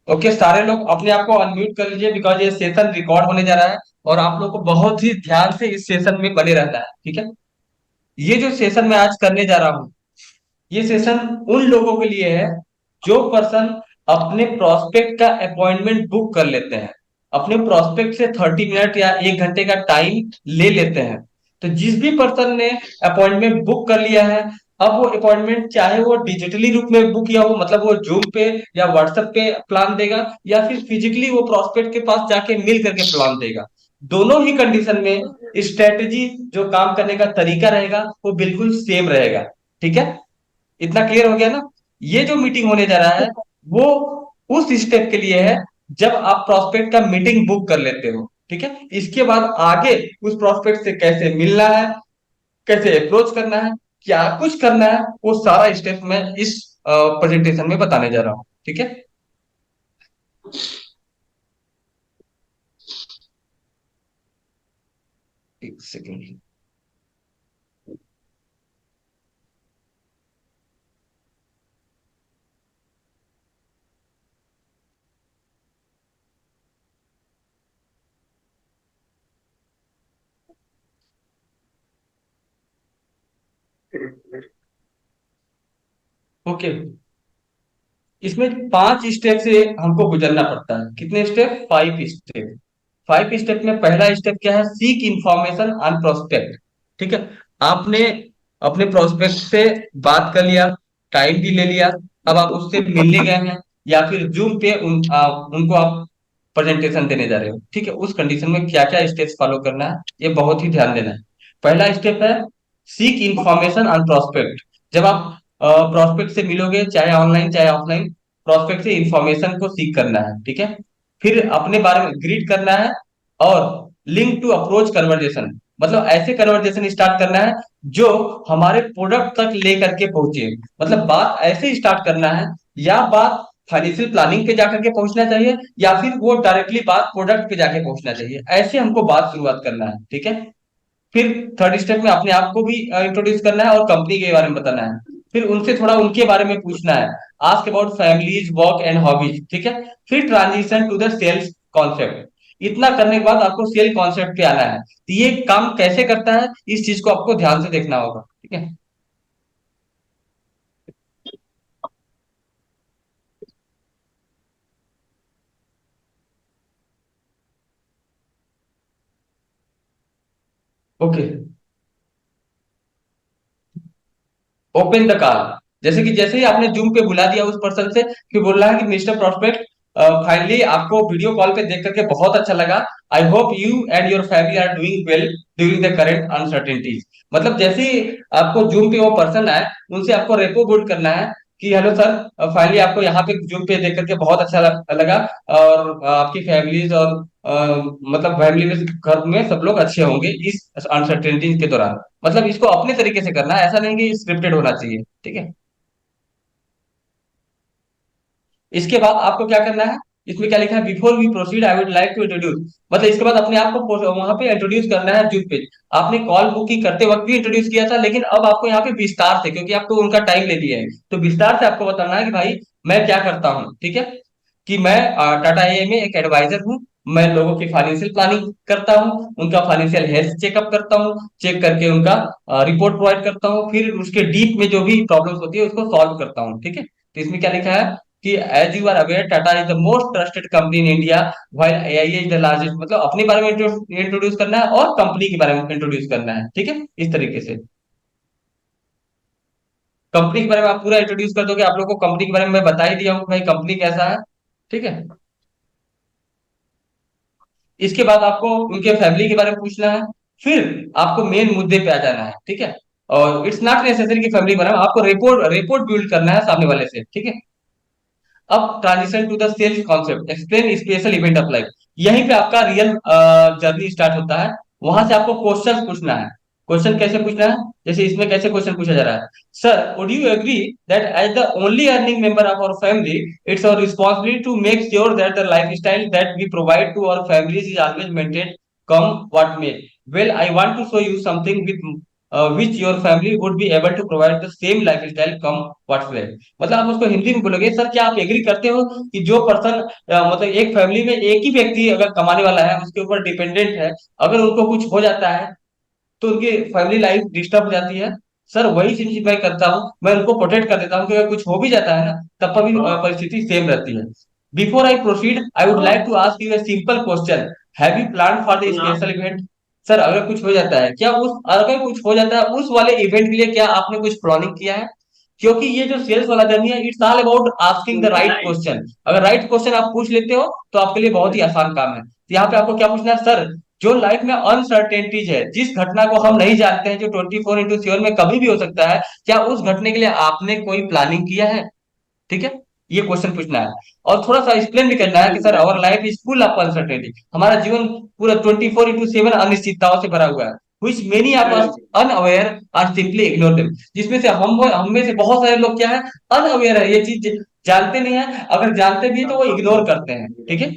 Okay, सारे लोग अपने आप को अनम्यूट कर लीजिए, बिकॉज ये सेशन रिकॉर्ड होने जा रहा है और आप लोग को बहुत ही ध्यान से इस सेशन में बने रहना है, ठीक है। ये जो सेशन मैं आज करने जा रहा हूँ, ये सेशन उन लोगों के लिए है जो पर्सन अपने प्रोस्पेक्ट का अपॉइंटमेंट बुक कर लेते हैं, अपने प्रोस्पेक्ट से 30 मिनट या 1 घंटे का टाइम ले लेते हैं। तो जिस भी पर्सन ने अपॉइंटमेंट बुक कर लिया है, अब वो अपॉइंटमेंट चाहे वो डिजिटली रूप में बुक किया हो, मतलब वो जूम पे या व्हाट्सएप पे प्लान देगा, या फिर फिजिकली वो प्रोस्पेक्ट के पास जाके मिल करके प्लान देगा, दोनों ही कंडीशन में स्ट्रेटेजी जो काम करने का तरीका रहेगा वो बिल्कुल सेम रहेगा, ठीक है। इतना क्लियर हो गया ना। ये जो मीटिंग होने जा रहा है वो उस स्टेप के लिए है जब आप प्रोस्पेक्ट का मीटिंग बुक कर लेते हो, ठीक है। इसके बाद आगे उस प्रोस्पेक्ट से कैसे मिलना है, कैसे अप्रोच करना है, क्या कुछ करना है, वो सारा स्टेप मैं इस प्रेजेंटेशन में बताने जा रहा हूँ, ठीक है। एक सेकेंड। ओके, इसमें 5 स्टेप से हमको गुजरना पड़ता है। कितने स्टेप? 5 स्टेप। 5 स्टेप में पहला स्टेप क्या है? सीक इंफॉर्मेशन ऑन प्रोस्पेक्ट, ठीक है। आपने अपने प्रोस्पेक्ट से बात कर लिया, टाइम भी ले लिया, अब आप उससे मिलने गए हैं या फिर जूम पे उनको आप प्रेजेंटेशन देने जा रहे हो, ठीक है। उस कंडीशन में क्या क्या स्टेप्स फॉलो करना है, ये बहुत ही ध्यान देना है। पहला स्टेप है सीक इंफॉर्मेशन ऑन प्रोस्पेक्ट। जब आप प्रोस्पेक्ट से मिलोगे, चाहे ऑनलाइन चाहे ऑफलाइन, प्रोस्पेक्ट से इंफॉर्मेशन को सीक करना है, ठीक है। फिर अपने बारे में ग्रीट करना है और लिंक टू अप्रोच कन्वर्जेशन, मतलब ऐसे कन्वर्जेशन स्टार्ट करना है जो हमारे प्रोडक्ट तक लेकर के पहुंचे। मतलब बात ऐसे स्टार्ट करना है, या बात फाइनेंशियल प्लानिंग पे जाकर के पहुंचना चाहिए, या फिर वो डायरेक्टली बात प्रोडक्ट पे जाके पहुंचना चाहिए, ऐसे हमको बात शुरुआत करना है, ठीक है। फिर थर्ड स्टेप में अपने आप को भी इंट्रोड्यूस करना है और कंपनी के बारे में बताना है। फिर उनसे थोड़ा उनके बारे में पूछना है, ask about families, work and hobbies, ठीक है। फिर transition to the sales concept. इतना करने के बाद आपको सेल कॉन्सेप्ट पे आना है। तो ये काम कैसे करता है, इस चीज को आपको ध्यान से देखना होगा, ठीक है। Okay, open the call. जैसे ही आपने जूम पे बुला दिया उस पर्सन से, फिर बोल रहा है कि मिस्टर प्रोस्पेक्ट, फाइनली आपको वीडियो कॉल पे देख करके बहुत अच्छा लगा। I hope you and your family are doing well during the current uncertainties. मतलब जैसे ही आपको जूम पे वो पर्सन आए, उनसे आपको रेपो बिल्ड करना है कि हेलो सर, फाइनली आपको यहाँ पे जूम पे देख करके बहुत अच्छा लगा, और आपकी फैमिलीज और मतलब फैमिली में, घर में सब लोग अच्छे होंगे इस अनसर्टेनिटी के दौरान। मतलब इसको अपने तरीके से करना है, ऐसा नहीं कि स्क्रिप्टेड होना चाहिए, ठीक है। इसके बाद आपको क्या करना है, इसमें क्या लिखा है? Before we proceed I would like to introduce. मतलब इसके बाद अपने आप को वहां पे इंट्रोड्यूस करना है जूम पे। आपने कॉल बुकिंग करते वक्त भी इंट्रोड्यूस किया था, लेकिन अब आपको यहाँ पे विस्तार से, क्योंकि आपको उनका टाइम ले लिया है, तो विस्तार से आपको बताना है कि भाई मैं क्या करता हूँ, ठीक है। कि मैं टाटा एआई में एक एडवाइजर हूँ। मैं लोगों की फाइनेंशियल प्लानिंग करता हूँ, उनका फाइनेंशियल हेल्थ चेकअप करता हूँ, चेक करके उनका रिपोर्ट प्रोवाइड करता हूँ, फिर उसके डीप में जो भी प्रॉब्लम्स होती है उसको सॉल्व करता हूँ, ठीक है। तो इसमें क्या लिखा है कि as you are aware, Tata is the most trusted company in India, while AI is the largest. मतलब अपने बारे में इंट्रोड्यूस करना है और कंपनी के बारे में इंट्रोड्यूस करना है, ठीक है, इस तरीके से। कंपनी के बारे में आप पूरा इंट्रोड्यूस कर दोगे, आप लोगों को कंपनी के बारे में मैं बता ही दिया हूँ कि भाई कंपनी कैसा है, ठीक है। इसके बाद आपको उनके फैमिली के बारे में पूछना है। फिर आपको मेन मुद्दे पे आ जाना है, ठीक है। और इट्स नॉट नेसेसरी कि फैमिली के बारे में, आपको रिपोर्ट रिपोर्ट बिल्ड करना है सामने वाले से, ठीक है। अब transition to the sales concept, explain special event of life. यहीं पे आपका रियल जर्नी स्टार्ट होता है। वहां से आपको क्वेश्चन पूछना है। क्वेश्चन कैसे पूछना है? जैसे इसमें कैसे क्वेश्चन पूछा जा रहा है, sir would you agree that as the only earning member of our family, it's our responsibility to make sure that the lifestyle that we provide to our families is always maintain, come what may. Well I want to show you something with which your family would be able to provide the same life style come whatsoever. मतलब आप उसको हिंदी में बोलोगे, sir क्या आप agree करते हो कि जो पर्सन मतलब एक फैमिली में एक ही व्यक्ति अगर कमाने वाला है, उसके ऊपर डिपेंडेंट है, अगर उनको कुछ हो जाता है तो उनकी फैमिली लाइफ डिस्टर्ब हो जाती है। सर वही चीज मैं करता हूँ, मैं उनको प्रोटेक्ट कर देता हूँ कि अगर कुछ हो भी जाता है ना, तब पर भी परिस्थिति सेम रहती है। Before I proceed I would like to ask you a simple question, have you plan for the special event. Sir अगर कुछ हो जाता है, क्या उस अगर कुछ हो जाता है उस वाले इवेंट के लिए क्या आपने कुछ प्लानिंग किया है? क्योंकि ये जो सेल्स वाला जर्नी है, it's all about asking the right question. अगर राइट क्वेश्चन आप पूछ लेते हो तो आपके लिए बहुत ही आसान काम है। तो यहाँ पे आपको क्या पूछना है सर, जो लाइफ में अनसर्टेनिटीज है, जिस घटना को हम नहीं जानते हैं, जो 24/7 में कभी भी हो सकता है, क्या उस घटने के लिए आपने कोई प्लानिंग किया है? ठीक है, ये क्वेश्चन पूछना है। और थोड़ा सा एक्सप्लेन भी करना है कि sir our life is full of uncertainty, हमारा जीवन पूरा 24/7 अनिश्चितताओं से भरा हुआ है, which many of us unaware or simply ignore them। जिसमें से हम में से बहुत सारे लोग क्या है, अनअवेयर है, ये चीज जानते नहीं है, अगर जानते भी है तो वो इग्नोर करते हैं। ठीक है,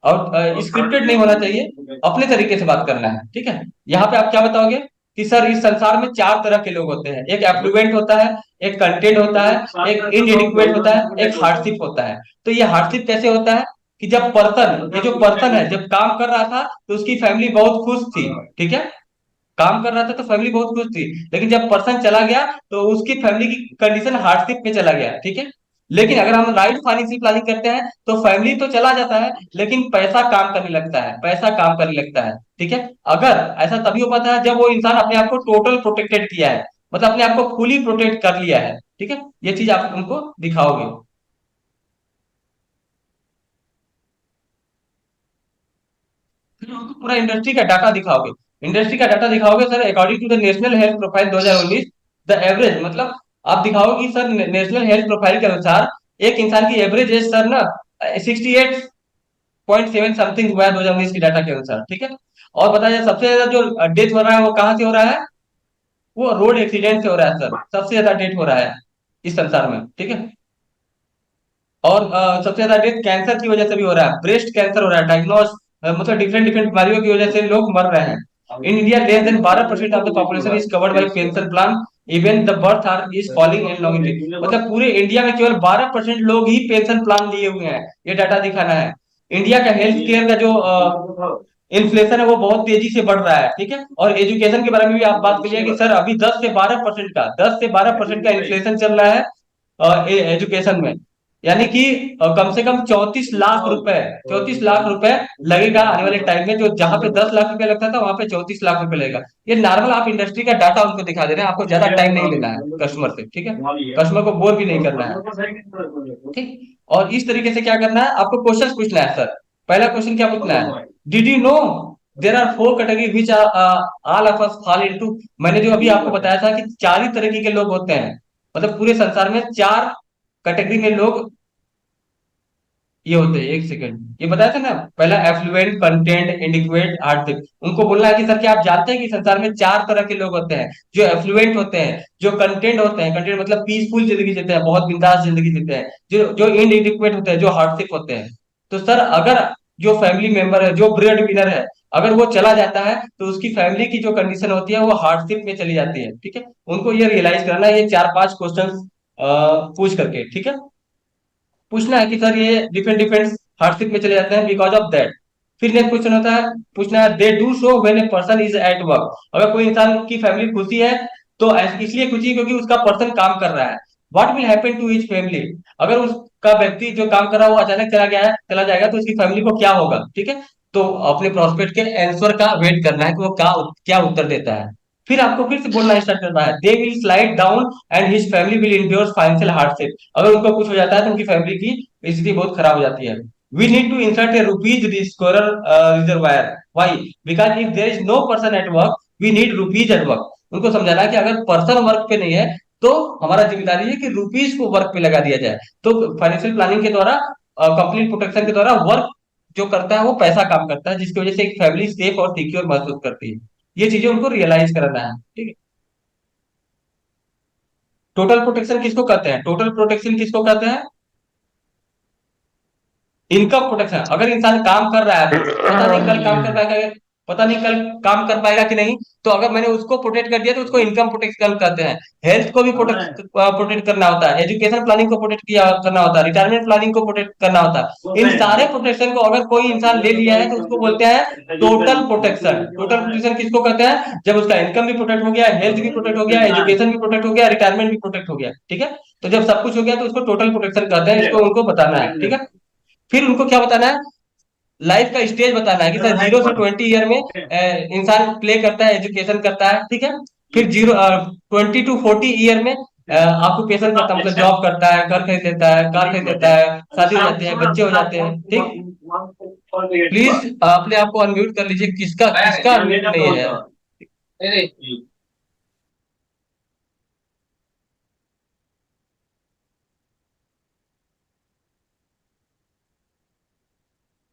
और स्क्रिप्टेड नहीं होना चाहिए, अपने तरीके से बात करना है। ठीक है, यहाँ पे आप क्या बताओगे कि सर इस संसार में चार तरह के लोग होते हैं, एक एफ्लुएंट होता है, एक कंटेंट होता है, एक इनएडिक्वेट होता है, एक हार्डशिप होता है। तो ये हार्डशिप कैसे होता है कि जब पर्सन, ये जो पर्सन है जब काम कर रहा था तो उसकी फैमिली बहुत खुश थी। ठीक है, काम कर रहा था तो फैमिली बहुत खुश थी, लेकिन जब पर्सन चला गया तो उसकी फैमिली की कंडीशन हार्डशिप में चला गया। ठीक है, लेकिन अगर हम राइट फाइनेंशियल प्लानिंग करते हैं तो फैमिली तो चला जाता है, लेकिन पैसा काम करने लगता है, पैसा काम करने लगता है। ठीक है, अगर ऐसा तभी हो पाता है जब वो इंसान अपने आप को टोटल प्रोटेक्टेड किया है, मतलब अपने आप को फुली प्रोटेक्ट कर लिया है। ठीक है, ये चीज आप उनको दिखाओगे। फिर उनको पूरा इंडस्ट्री का डाटा दिखाओगे। इंडस्ट्री का डाटा दिखाओगे sir, according to the national health profile 2019, the average, मतलब आप दिखाओगे कि सर नेशनल हेल्थ प्रोफाइल के अनुसार एक इंसान की एवरेज एज सर ना 68.7 समथिंग हुआ है 2019 की डाटा के अनुसार। ठीक है, और बताया सबसे ज्यादा जो डेथ हो रहा है वो कहाँ से हो रहा है? वो रोड एक्सीडेंट से हो रहा है सर, सबसे ज्यादा डेथ हो रहा है इस संसार में। ठीक है, और सबसे ज्यादा डेथ कैंसर की वजह से भी हो रहा है, ब्रेस्ट कैंसर हो रहा है डायग्नोस, मतलब डिफरेंट डिफरेंट बीमारियों की वजह से लोग मर रहे हैं। In India less than 12% of the population is covered by pension plan, even the birth are is falling in longevity. मतलब पूरे इंडिया में केवल 12% लोग ही पेंशन प्लान लिए हुए हैं, ये डाटा दिखाना है। इंडिया का हेल्थ केयर का जो इन्फ्लेशन है वो बहुत तेजी से बढ़ रहा है। ठीक है, और एजुकेशन के बारे में भी आप बात करिए कि सर अभी 10 से 12% का इन्फ्लेशन चल रहा है एजुकेशन में। यानी कि कम से कम 34 लाख रुपए, 34 लाख रुपए लगेगा आने वाले टाइम में, जो जहां पे 10 लाख रुपए लगता था वहां पे 34 लाख रुपए लगेगा। ये नॉर्मल आप इंडस्ट्री का डाटा उनको दिखा दे रहे हैं, आपको ज्यादा टाइम नहीं लेना है कस्टमर से। ठीक है, कस्टमर को बोर भी नहीं करना है। ठीक, और इस तरीके से क्या करना है, आपको क्वेश्चन पूछना है सर। पहला क्वेश्चन क्या पूछना है, did you know there are 4 category which all of us fall into. मैंने जो अभी आपको बताया था कि चार ही तरीके के लोग होते हैं, मतलब पूरे संसार में चार कैटेगरी में लोग ये होते हैं। एक सेकंड, ये बताया था ना, पहला एफ्लुएंट, कंटेंट, इनडिक्वेट, आर्थिक। उनको बोलना है कि सर क्या आप जानते हैं कि संसार में चार तरह के लोग होते हैं, जो एफ्लुएंट होते हैं, जो कंटेंट होते हैं, कंटेंट मतलब पीसफुल जिंदगी जीते हैं, बहुत बिंदास जिंदगी जीते हैं, जो जो इनडिक्वेट होते हैं, जो हार्डशिप होते हैं। तो सर अगर जो फैमिली मेंबर है, जो ब्रेड विनर है, अगर वो चला जाता है तो उसकी फैमिली की जो कंडीशन होती है वो हार्डशिप में चली जाती है। ठीक है, उनको ये रियलाइज करना है, ये 4-5 क्वेश्चन पूछ करके। ठीक है, पूछना है कि सर ये डिफरेंट डिफरेंट हार्डशिप में चले जाते हैं बिकॉज ऑफ दैट। फिर नेक्स्ट क्वेश्चन होता है, पूछना है they do so when a person is at work. अगर कोई इंसान की फैमिली खुशी है तो इसलिए खुशी है क्योंकि उसका पर्सन काम कर रहा है। What will happen to his family, अगर उसका व्यक्ति जो काम कर रहा है वो अचानक चला गया है, चला जाएगा तो उसकी फैमिली को क्या होगा? ठीक है, तो अपने प्रोस्पेक्ट के आंसर का वेट करना है कि वो क्या क्या उत्तर देता है। फिर आपको फिर से बोलना स्टार्ट करना है, they will slide down and his family will endure financial hardship. अगर उनको कुछ हो जाता है तो उनकी फैमिली की स्थिति बहुत खराब हो जाती है। We need to insert a rupees scorer reservoir, why, because if there is no person at work we need rupees at work. उनको समझाना है कि अगर पर्सन वर्क पे नहीं है तो हमारा जिम्मेदारी है कि रुपीज को वर्क पे लगा दिया जाए। तो फाइनेंशियल प्लानिंग के द्वारा, कंप्लीट प्रोटेक्शन के द्वारा वर्क जो करता है वो पैसा काम करता है, जिसकी वजह से एक फैमिली सेफ और सिक्योर महसूस करती है। ये चीजें उनको रियलाइज कराना है। ठीक है, टोटल प्रोटेक्शन किसको कहते हैं? टोटल प्रोटेक्शन किसको कहते हैं? इनकम प्रोटेक्शन, अगर इंसान काम कर रहा है, पता नहीं कल काम कर पाएगा, पता नहीं कल काम कर पाएगा कि नहीं, तो अगर मैंने उसको प्रोटेक्ट कर दिया तो उसको इनकम प्रोटेक्शन कहते हैं। हेल्थ को भी प्रोटेक्ट प्रोटेक्ट करना होता है, एजुकेशन प्लानिंग को प्रोटेक्ट किया करना होता है, रिटायरमेंट प्लानिंग को प्रोटेक्ट करना होता है। इन सारे प्रोटेक्शन को अगर कोई इंसान ले लिया है तो उसको बोलते हैं टोटल प्रोटेक्शन। टोटल प्रोटेक्शन किसको कहते हैं? जब उसका इनकम भी प्रोटेक्ट हो गया, हेल्थ भी प्रोटेक्ट हो गया, एजुकेशन भी प्रोटेक्ट हो गया, रिटायरमेंट भी प्रोटेक्ट हो गया, ठीक है। तो जब सब कुछ हो गया तो उसको टोटल प्रोटेक्शन कहते हैं, इसको उनको बताना है, ठीक है। फिर उनको क्या बताना है? लाइफ का स्टेज बताना है कि सर 0 से 20 ईयर में इंसान प्ले करता है, एजुकेशन करता है, ठीक है। फिर 20 to 40 ईयर में ऑक्यूपेशन करता है, मतलब जॉब करता है, घर खरीद लेता है, कार खरीद लेता है, शादी हो जाती है, बच्चे हो जाते हैं, ठीक। प्लीज अपने आप को अनम्यूट कर लीजिए, किसका किसका अनम्यूट नहीं है?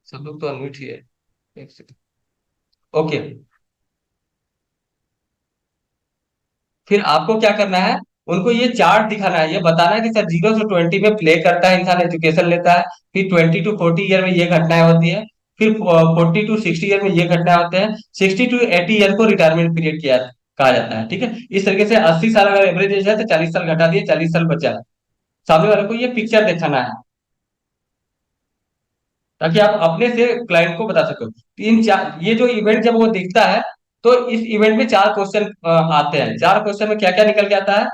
सब लोग तो अनम्यूट ही है। एक सेकंड। ओके। फिर आपको क्या करना है? उनको ये चार्ट दिखाना है, ये बताना है कि सर 0 से 20 में प्ले करता है इंसान, एजुकेशन लेता है। फिर 20 to 40 ईयर में ये घटनाएं होती है। फिर 40 to 60 ईयर में ये घटनाएं होते हैं। 60 to 80 ईयर को रिटायरमेंट पीरियड किया कहा जाता है, ठीक है। इस तरीके से 80 साल अगर एवरेज एज है तो 40 साल घटा दिए, 40 साल बचा। सामने वाले को ये पिक्चर दिखाना है ताकि आप अपने से क्लाइंट को बता सको। तीन चार ये जो इवेंट जब वो दिखता है तो इस इवेंट में 4 क्वेश्चन आते हैं। 4 क्वेश्चन में क्या क्या निकल के आता है?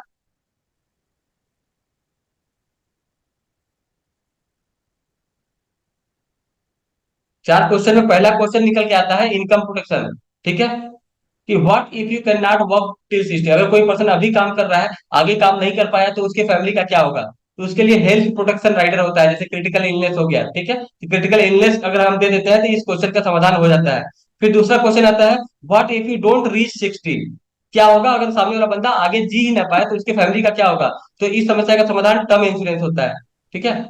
4 क्वेश्चन में पहला क्वेश्चन निकल के आता है इनकम प्रोटेक्शन, ठीक है। कि what if you can not work till 60, अगर कोई पर्सन अभी काम कर रहा है, आगे काम नहीं कर पाया तो उसके फैमिली का क्या होगा? तो उसके लिए हेल्थ प्रोटेक्शन राइडर होता है, जैसे क्रिटिकल इलनेस हो गया, ठीक है। क्रिटिकल इलनेस अगर हम दे देते हैं तो इस क्वेश्चन का समाधान हो जाता है। फिर दूसरा क्वेश्चन आता है what if you don't reach 60, क्या होगा अगर सामने वाला बंदा आगे जी ही ना पाए तो उसके फैमिली का क्या होगा? तो इस समस्या का समाधान टर्म इंश्योरेंस होता है, ठीक है।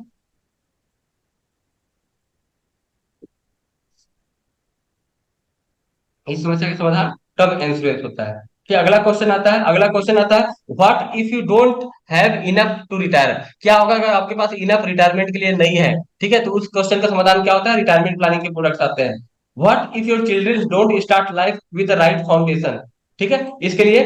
इस समस्या का समाधान टर्म इंश्योरेंस होता है। फिर अगला क्वेश्चन आता है, अगला क्वेश्चन आता है what if you don't have enough to retire, क्या होगा अगर आपके पास इनफ रिटायरमेंट के लिए नहीं है, ठीक है। तो उस क्वेश्चन का समाधान क्या होता है? रिटायरमेंट प्लानिंग के प्रोडक्ट्स आते हैं। What if your children don't start life with the right foundation, ठीक है। इसके लिए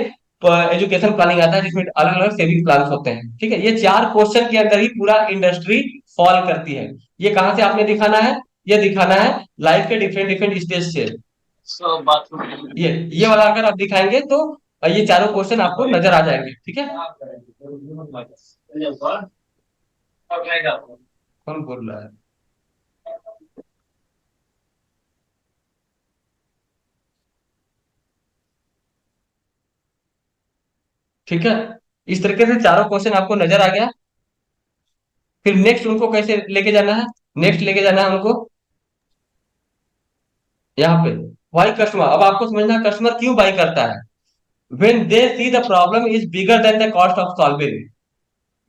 एजुकेशन प्लानिंग आता है जिसमें अलग अलग सेविंग प्लान होते हैं, ठीक है। ये 4 क्वेश्चन के अंदर ही पूरा इंडस्ट्री फॉल करती है। ये कहाँ से आपने दिखाना है? ये दिखाना है लाइफ के डिफरेंट डिफरेंट स्टेज से। ये वाला अगर आप दिखाएंगे तो ये 4 क्वेश्चन आपको नजर आ जाएंगे, ठीक है। कौन बोल रहा है? ठीक है। इस तरीके से 4 क्वेश्चन आपको नजर आ गया। फिर नेक्स्ट उनको कैसे लेके जाना है? नेक्स्ट लेके जाना है उनको यहाँ पे वाई कस्टमर। अब आपको समझना है कस्टमर क्यों बाई करता है। when they see the problem is bigger than the cost of solving,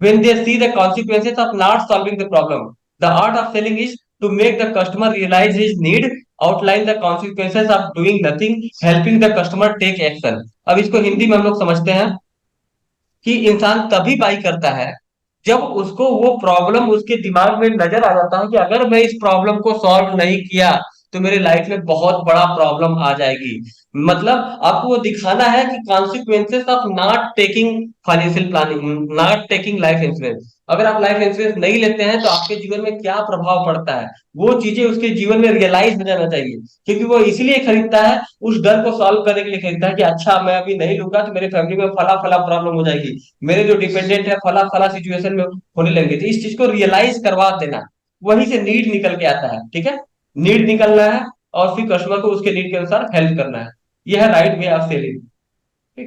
when they see the consequences of not solving the problem, the art of selling is to make the customer realize his need, outline the consequences of doing nothing, helping the customer take action। अब इसको हिंदी में हम लोग समझते हैं कि इंसान तभी बाई करता है जब उसको वो प्रॉब्लम उसके दिमाग में नजर आ जाता है कि अगर मैं इस प्रॉब्लम को सॉल्व नहीं किया तो मेरे लाइफ में बहुत बड़ा प्रॉब्लम आ जाएगी। मतलब आपको वो दिखाना है कि consequences of not taking financial planning, not taking life insurance. अगर आप लाइफ इंश्योरेंस नहीं लेते हैं तो आपके जीवन में क्या प्रभाव पड़ता है, वो चीजें उसके जीवन में रियलाइज हो जाना चाहिए। क्योंकि वो इसलिए खरीदता है, उस डर को सॉल्व करने के लिए खरीदता है कि अच्छा मैं अभी नहीं लूंगा तो मेरे फैमिली में फला फला प्रॉब्लम हो जाएगी, मेरे जो डिपेंडेंट है फला फला सिचुएशन में होने लगेंगे। तो इस चीज को रियलाइज करवा देना, वहीं से नीड निकल के आता है, ठीक है। नीड निकलना है और फिर कस्टमर को उसके नीड के अनुसार हेल्प करना है। यह है right way of selling.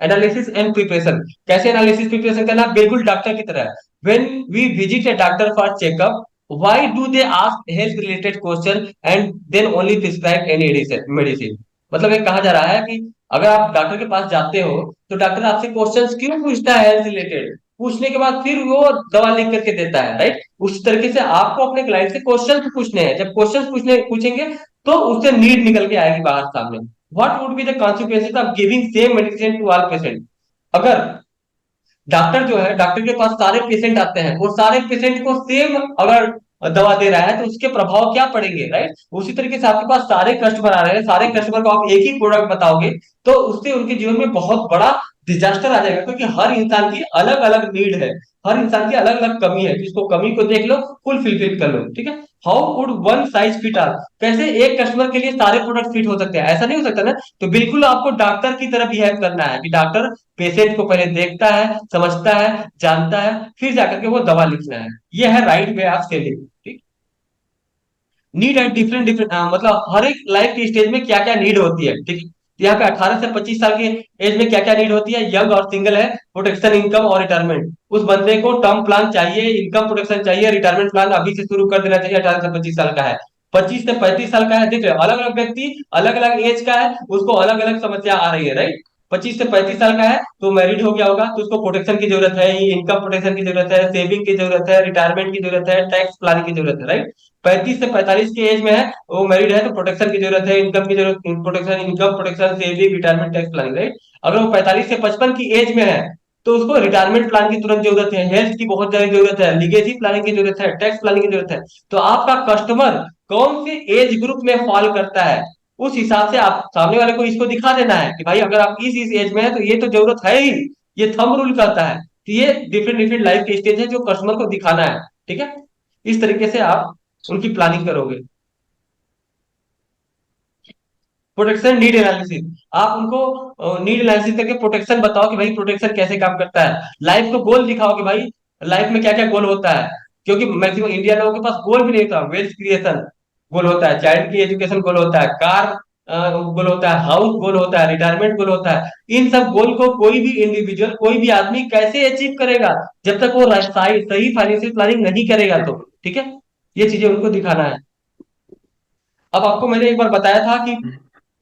Analysis and preparation, कैसे एनालिसिस प्रिपरेशन करना? बिल्कुल डॉक्टर की तरह। When we visit a doctor for checkup, why do they ask health related question and then only prescribe any medicine. मतलब ये कहा जा रहा है कि अगर आप डॉक्टर के पास जाते हो तो डॉक्टर आपसे क्वेश्चंस क्यों पूछता है हेल्थ रिलेटेड, पूछने के बाद फिर वो दवा लिख करके देता है, राइट। उस तरीके से आपको अपने क्लाइंट से क्वेश्चन पूछने हैं। जब क्वेश्चन पूछेंगे तो उससे नीड निकल के आएगी बाहर सामने। What would be the consequences of giving same medicine to all patient. अगर डॉक्टर जो है, डॉक्टर के पास सारे पेशेंट आते हैं, वो सारे पेशेंट को सेम अगर दवा दे रहा है तो उसके प्रभाव क्या पड़ेंगे, राइट। उसी तरीके से आपके पास सारे कस्टमर आ रहे हैं, सारे कस्टमर को आप एक ही प्रोडक्ट बताओगे तो उससे उनके जीवन में बहुत बड़ा डिजास्टर आ जाएगा, क्योंकि हर इंसान की अलग अलग नीड है, हर इंसान की अलग अलग कमी है, जिसको कमी को देख लो, फुल फिलफिल कर लो, ठीक है। How would one size fit all, कैसे एक कस्टमर के लिए सारे प्रोडक्ट फिट हो सकते हैं, ऐसा नहीं हो सकता ना। तो बिल्कुल आपको डॉक्टर की तरह बिहेव करना है, कि डॉक्टर पेशेंट को पहले देखता है, समझता है, जानता है, फिर जाकर के वो दवा लिखना है। ये है राइट वे ऑफ सेलिंग, ठीक। नीड एट डिफरेंट डिफरेंट, मतलब हर एक लाइफ के स्टेज में क्या क्या नीड होती है, ठीक है। तो यहाँ पे 18 से 25 साल के एज में क्या क्या नीड होती है, यंग और सिंगल है, प्रोटेक्शन, इनकम और रिटायरमेंट। उस बंदे को टर्म प्लान चाहिए, इनकम प्रोटेक्शन चाहिए, रिटायरमेंट प्लान अभी से शुरू कर देना चाहिए। 18 से 25 साल का है, 25 से 35 साल का है, देख रहे हो अलग अलग व्यक्ति अलग अलग एज का है, उसको अलग अलग समस्या आ रही है, राइट। 25 से 35 साल का है तो मैरिड हो गया होगा, तो उसको प्रोटेक्शन की जरूरत है, इनकम प्रोटेक्शन की जरूरत है, सेविंग की जरूरत है, रिटायरमेंट की जरूरत है, टैक्स प्लानिंग की जरूरत है, राइट। 35 से 45 के एज में है, वो मैरिड है, तो प्रोटेक्शन की जरूरत है, इनकम की जरूरत, protection, income protection, saving, retirement, tax planning, right. अगर वो 45 से 55 की एज में है तो उसको रिटायरमेंट प्लान की तुरंत जरूरत है, हेल्थ की बहुत ज्यादा जरूरत है, लीगेसी प्लानिंग की जरूरत है, टैक्स प्लानिंग की जरूरत है। तो आपका कस्टमर कौन से एज ग्रुप में फॉल करता है, उस हिसाब से आप सामने वाले को इसको दिखा देना है कि भाई अगर आप इस एज में है तो ये तो जरूरत है ही। ये थंब रूल कहता है कि ये डिफरेंट डिफरेंट लाइफ के स्टेज है जो कस्टमर को दिखाना है, ठीक है। इस तरीके से आप उनकी प्लानिंग करोगे। प्रोटेक्शन नीड एनालिसिस, आप उनको नीड एनालिसिस करके प्रोटेक्शन बताओ कि भाई प्रोटेक्शन कैसे काम करता है। लाइफ को गोल दिखाओ कि भाई लाइफ में क्या क्या गोल होता है, क्योंकि मैक्सिमम इंडिया लोगों के पास गोल भी नहीं होता। वेल्थ क्रिएशन गोल होता है, चाइल्ड की एजुकेशन गोल होता है, कार गोल होता है, हाउस गोल होता है, रिटायरमेंट गोल होता है। इन सब गोल को कोई भी इंडिविजुअल, कोई भी आदमी कैसे अचीव करेगा, जब तक वो सही फाइनेंशियल प्लानिंग नहीं करेगा, तो ठीक है। ये चीजें उनको दिखाना है। अब आपको मैंने एक बार बताया था कि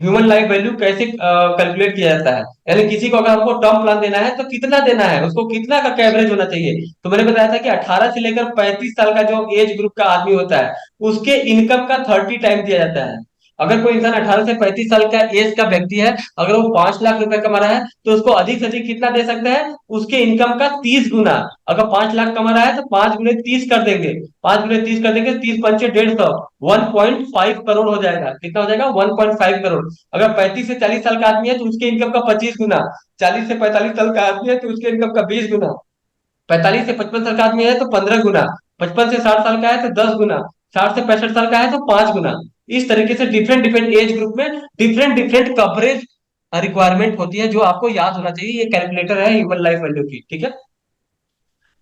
ह्यूमन लाइफ वैल्यू कैसे कैलकुलेट किया जाता है, यानी किसी को अगर हमको टर्म प्लान देना है तो कितना देना है, उसको कितना का एवरेज होना चाहिए। तो मैंने बताया था कि 18 से लेकर 35 साल का जो एज ग्रुप का आदमी होता है उसके इनकम का 30 टाइम दिया जाता है। अगर कोई इंसान 18 से 35 साल का एज का व्यक्ति है, अगर वो 5 लाख रुपए कमा रहा है तो उसको अधिक से अधिक कितना दे सकता है, उसके इनकम का 30 गुना। अगर 5 लाख कमा रहा है तो 5 गुने 30 कर देंगे, 5 गुने 30 कर देंगे, 30 पंचे 150, 1.5 करोड़ हो जाएगा। कितना हो जाएगा, 1.5 करोड़। अगर 35 से 40 साल का आदमी है तो उसके इनकम का 25 गुना, 40 से 45 साल का आदमी है तो उसके इनकम का 20 गुना, 45 से 55 साल का आदमी है तो 15 गुना, 55 से 60 साल का है तो 10 गुना, 60 से 65 साल का है तो 5 गुना। इस तरीके से डिफरेंट डिफरेंट एज ग्रुप में डिफरेंट डिफरेंट कवरेज रिक्वायरमेंट होती है, जो आपको याद होना चाहिए। ये कैलकुलेटर है ह्यूमन लाइफ वैल्यू की, ठीक है।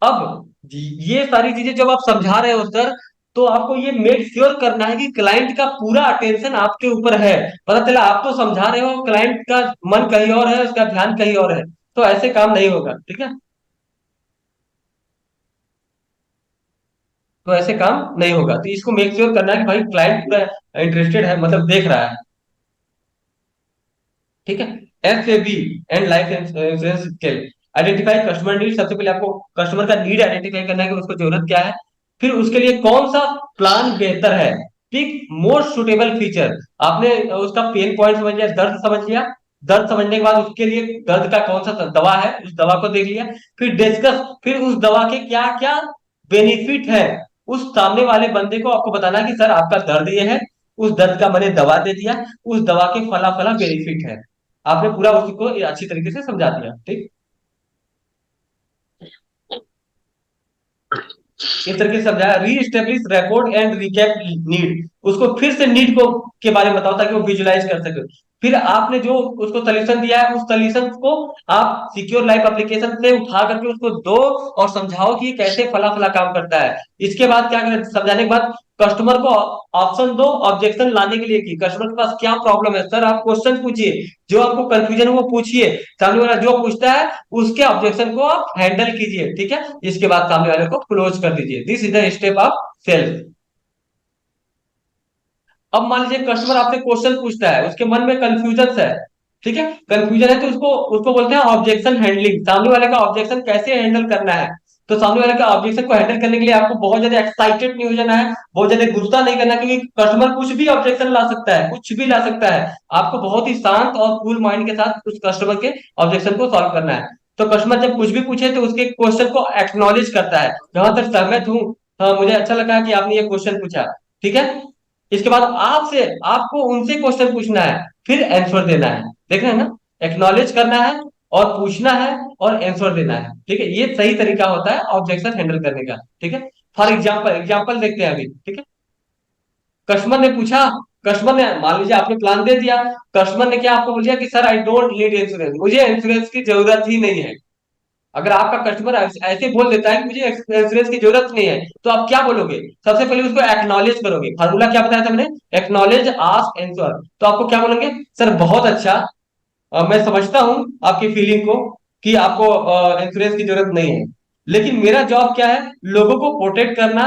अब ये सारी चीजें जब आप समझा रहे हो सर, तो आपको ये मेक श्योर करना है कि क्लाइंट का पूरा अटेंशन आपके ऊपर है। पता चला आप तो समझा रहे हो, क्लाइंट का मन कहीं और है, उसका ध्यान कहीं और है, तो ऐसे काम नहीं होगा, ठीक है। तो ऐसे काम नहीं होगा, तो इसको मेक श्योर करना है कि भाई क्लाइंट पूरा इंटरेस्टेड है, मतलब देख रहा है, ठीक है। S A B and life insurance scale, identify customer need. सबसे पहले आपको कस्टमर का नीड आइडेंटिफाई करना है कि उसको जरूरत क्या है, फिर उसके लिए कौन सा प्लान बेहतर है, पिक मोस्ट सुटेबल फीचर। आपने उसका पेन पॉइंट समझ लिया, दर्द समझ लिया, दर्द समझने के बाद उसके लिए दर्द का कौन सा दवा है, उस दवा को देख लिया। फिर डिस्कस, फिर उस दवा के क्या क्या बेनिफिट है, उस सामने वाले बंदे को आपको बताना है कि सर आपका दर्द ये है, उस दर्द का मैंने दवा दे दिया, उस दवा के फला फला बेनिफिट है। आपने पूरा उसको अच्छी तरीके से समझा दिया, ठीक। इस तरीके से समझाया। री establish record and recap need, उसको फिर से नीड को के बारे में बताओ ताकि वो विजुलाइज कर सके। फिर आपने जो उसको सोल्यूशन दिया है, उस सोल्यूशन को आप सिक्योर लाइफ एप्लीकेशन से उठा करके उसको दो और समझाओ कि ये कैसे फला फला काम करता है। इसके बाद क्या करें, समझाने के बाद कस्टमर को ऑप्शन दो ऑब्जेक्शन लाने के लिए, कि कस्टमर के पास क्या प्रॉब्लम है, सर आप क्वेश्चन पूछिए, जो आपको कंफ्यूजन है वो पूछिए, सामने वाला जो पूछता है उसके ऑब्जेक्शन को आप हैंडल कीजिए, ठीक है। इसके बाद सामने वाले को क्लोज कर दीजिए। This is the step of sales. अब मान लीजिए कस्टमर आपसे क्वेश्चन पूछता है, उसके मन में कंफ्यूजन है, ठीक है, कंफ्यूजन है, तो उसको उसको बोलते हैं ऑब्जेक्शन हैंडलिंग। सामने वाले का ऑब्जेक्शन कैसे हैंडल करना है, तो सामने वाले का ऑब्जेक्शन को हैंडल करने के लिए आपको बहुत ज्यादा एक्साइटेड नहीं हो जाना है, बहुत ज्यादा गुस्सा नहीं करना, क्योंकि कस्टमर कुछ भी ऑब्जेक्शन ला सकता है, कुछ भी ला सकता है। आपको बहुत ही शांत और कूल माइंड के साथ उस कस्टमर के ऑब्जेक्शन को सॉल्व करना है। तो कस्टमर जब कुछ भी पूछे तो उसके क्वेश्चन को एक्नॉलेज करता है, जहां तक सहमत हूँ, हाँ, मुझे अच्छा लगा कि आपने ये क्वेश्चन पूछा। ठीक है, इसके बाद आपसे आपको उनसे क्वेश्चन पूछना है, फिर आंसर देना है। देख रहे हैं ना, एक्नॉलेज करना है और पूछना है और आंसर देना है। ठीक है, ये सही तरीका होता है ऑब्जेक्शन हैंडल करने का। ठीक है, फॉर एग्जाम्पल एग्जाम्पल देखते हैं अभी। ठीक है, कस्टमर ने पूछा, कस्टमर ने मान लीजिए आपने प्लान दे दिया, कस्टमर ने क्या आपको बोल दिया कि sir I don't need insurance, मुझे इंश्योरेंस की जरूरत ही नहीं है। अगर आपका कस्टमर ऐसे बोल देता है कि मुझे इंश्योरेंस की जरूरत नहीं है, तो आप क्या बोलोगे? सबसे पहले उसको एक्नॉलेज करोगे। फार्मूला क्या बताया था मैंने? Acknowledge, ask, answer. तो आपको क्या बोलेंगे? सर बहुत अच्छा, मैं समझता हूं आपकी फीलिंग को कि आपको इंश्योरेंस की जरूरत नहीं है, लेकिन मेरा जॉब क्या है? लोगों को प्रोटेक्ट करना।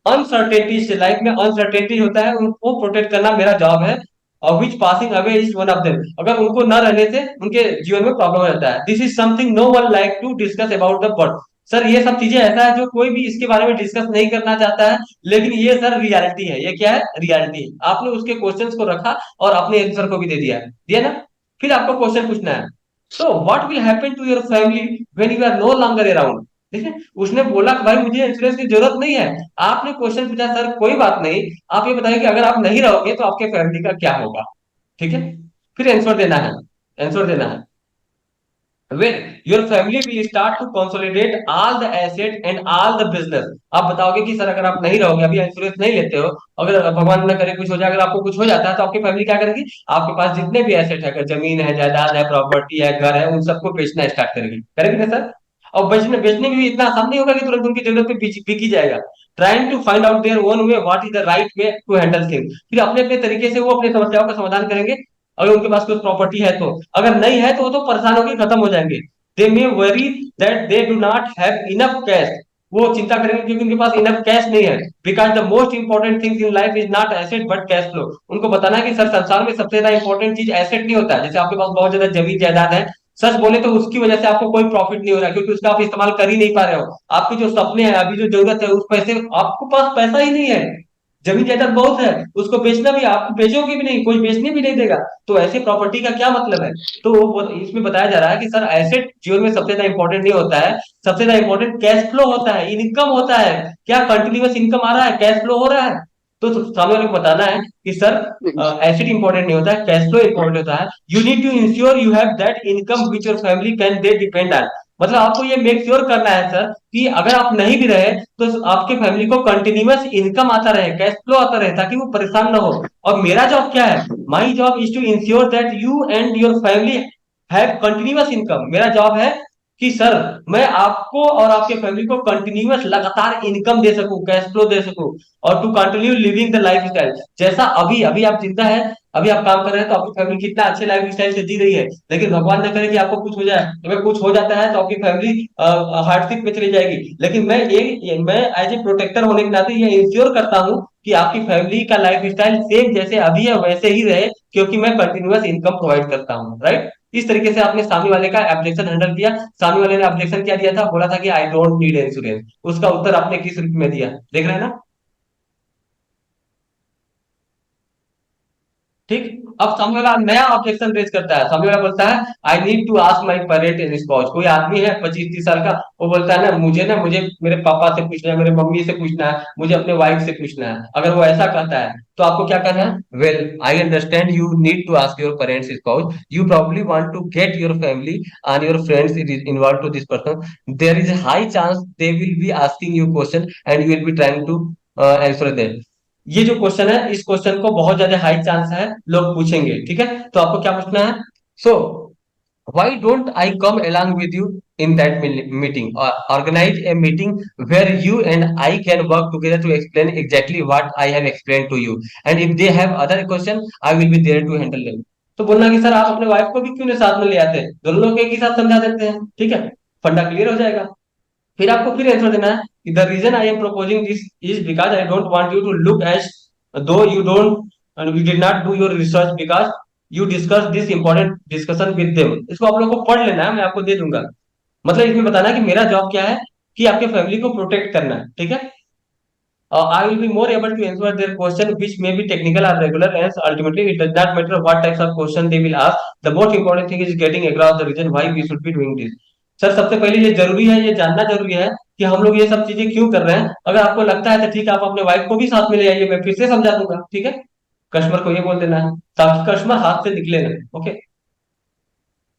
अनसर्टेनिटी से, लाइफ में अनसर्टेनिटी होता है, उनको प्रोटेक्ट करना मेरा जॉब है। और which passing away is one of them, अगर उनको न रहने से उनके जीवन में प्रॉब्लम हो जाता है। This is something no one like to discuss about the word. सर ये सब चीजें ऐसा है जो कोई भी इसके बारे में डिस्कस नहीं करना चाहता है, लेकिन ये सर रियलिटी है। ये क्या है? रियलिटी है। आपने उसके क्वेश्चंस को रखा और अपने आंसर को भी दे दिया ना। फिर आपको क्वेश्चन पूछना है, तो what will happen to your family when you are no longer around? ठीक है, उसने बोला कि भाई मुझे इंश्योरेंस की जरूरत नहीं है। आपने क्वेश्चन पूछा, सर कोई बात नहीं, आप ये बताइए कि अगर आप नहीं रहोगे तो आपके फैमिली का क्या होगा? ठीक है, फिर आंसर देना है, आंसर देना है। when your family will start to consolidate all the asset and all the business। आप बताओगे कि सर अगर आप नहीं रहोगे, अभी इंश्योरेंस नहीं लेते हो, अगर भगवान न करे कुछ हो जाए, अगर आपको कुछ हो जाता है, तो आपकी फैमिली क्या करेगी? आपके पास जितने भी एसेट है, अगर जमीन है, जायदाद है, प्रॉपर्टी है, घर है, उन सबको बेचना स्टार्ट करेगी। करेगी ना सर? और बेचने बेचने में भी इतना आसान नहीं होगा कि तुरंत उनकी जरूरत पे बिकी जाएगा। Trying to find out their own way what is the right way to handle things. फिर अपने अपने तरीके से वो अपनी समस्याओं का समाधान करेंगे। अगर उनके पास कुछ प्रॉपर्टी है तो, अगर नहीं है तो वो तो परेशान होकर खत्म हो जाएंगे। They may worry that they do not have enough cash. वो चिंता करेंगे क्योंकि उनके पास इनफ कैश नहीं है। Because the most important thing in life is not asset but cash flow. उनको बताना है कि सर संसार में सबसे ज्यादा इंपॉर्टेंट चीज एसेट नहीं होता है। जैसे आपके पास बहुत ज्यादा जमीन जायदाद है, सच बोले तो उसकी वजह से आपको कोई प्रॉफिट नहीं हो रहा, क्योंकि उसका आप इस्तेमाल कर ही नहीं पा रहे हो। आपके जो सपने हैं, अभी जो जरूरत है, उस पैसे, आपको पास पैसा ही नहीं है। जमीन जायदाद बहुत है, उसको बेचना भी, आप बेचोगे भी नहीं, कोई बेचने भी नहीं देगा, तो ऐसी प्रॉपर्टी का क्या मतलब है? तो इसमें बताया जा रहा है कि सर एसेट जीवन में सबसे ज्यादा इंपॉर्टेंट नहीं होता है, सबसे ज्यादा इंपॉर्टेंट कैश फ्लो होता है, इनकम होता है। क्या कंटिन्यूअस इनकम आ रहा है, कैश फ्लो हो रहा है? तो सामने वाले को बताना है कि सर एसेट इंपॉर्टेंट नहीं होता है, कैश फ्लो इंपॉर्टेंट होता है। You need to ensure you have that income which your family can they depend on. मतलब आपको ये मेक श्योर करना है सर कि अगर आप नहीं भी रहे तो आपके फैमिली को कंटिन्यूअस इनकम आता रहे, कैश फ्लो आता रहे, ताकि वो परेशान ना हो। और मेरा जॉब क्या है? My job is to ensure that you and your family have continuous income. मेरा जॉब है कि सर मैं आपको और आपके फैमिली को कंटिन्यूअस लगातार इनकम दे सकूं, कैश फ्लो दे सकूं, और to continue living the life style जैसा अभी अभी आप जिंदा है, अभी आप काम कर रहे हैं, तो आपकी फैमिली कितना अच्छे लाइफ स्टाइल से जी रही है। लेकिन भगवान न करे कि आपको कुछ हो जाए, अगर कुछ हो जाता है तो आपकी फैमिली हार्डशिप में चली जाएगी। लेकिन मैं एज ए प्रोटेक्टर होने के नाते ये इंश्योर करता हूँ कि आपकी फैमिली का लाइफ स्टाइल सेम जैसे अभी है वैसे ही रहे, क्योंकि मैं कंटिन्यूअस इनकम प्रोवाइड करता हूँ। राइट? इस तरीके से आपने सामने वाले का ऑब्जेक्शन हैंडल किया। सामने वाले ने ऑब्जेक्शन क्या दिया था? बोला था कि आई डोंट नीड इंश्योरेंस। उसका उत्तर आपने किस रूप में दिया, देख रहे हैं ना? ठीक। अब सामने वाला नया ऑब्जेक्शन रेज करता है। सामने वाला बोलता है I need to ask my parent in spouse. कोई आदमी है 25-30 साल का, वो बोलता है ना मुझे मेरे पापा से पूछना है, मेरे मम्मी से पूछना है, मुझे अपने वाइफ से पूछना है। अगर वो ऐसा कहता है तो आपको क्या करना है? Well I understand you need to ask your parents spouse, you probably want to get your family and your friends involved to this person, there is a high chance they will be asking you question and you will be trying to answer them। ये जो question है, इस question को बहुत ज्यादा high chance है लोग पूछेंगे। ठीक है, तो आपको क्या पूछना है? So why don't I come along with you in that meeting, or organize a meeting where you and I can work together to explain exactly what I have explained to you, and if they have other question I will be there to handle them। तो बोलना कि sir आप अपने wife को भी क्यों नहीं साथ में ले आते, दोनों लोग एक ही साथ समझा देते हैं। ठीक है, फंडा क्लियर हो जाएगा। फिर आपको फिर आंसर देना है कि the reason I am proposing this is because I don't want you to look as though you don't and you did not do your research because you discuss this important discussion with them। इसको आप लोगों को पढ़ लेना है, मैं आपको दे दूंगा। मतलब इसमें बताना है कि मेरा जॉब क्या है, कि आपके फैमिली को प्रोटेक्ट करना है। ठीक है, I will be more able to answer their question which may be technical or regular, hence ultimately it does not matter what types of question they will ask, the most important thing is getting across the reason why we should be doing this। Sir सबसे पहले ये जरूरी है, ये जानना जरूरी है कि हम लोग ये सब चीजें क्यों कर रहे हैं। अगर आपको लगता है तो ठीक है, आप अपने वाइफ को भी साथ में ले आइए, मैं फिर से समझा दूंगा, ठीक है। कस्टमर को ये बोल देना है ताकि कस्टमर हाथ से निकले ना। ओके।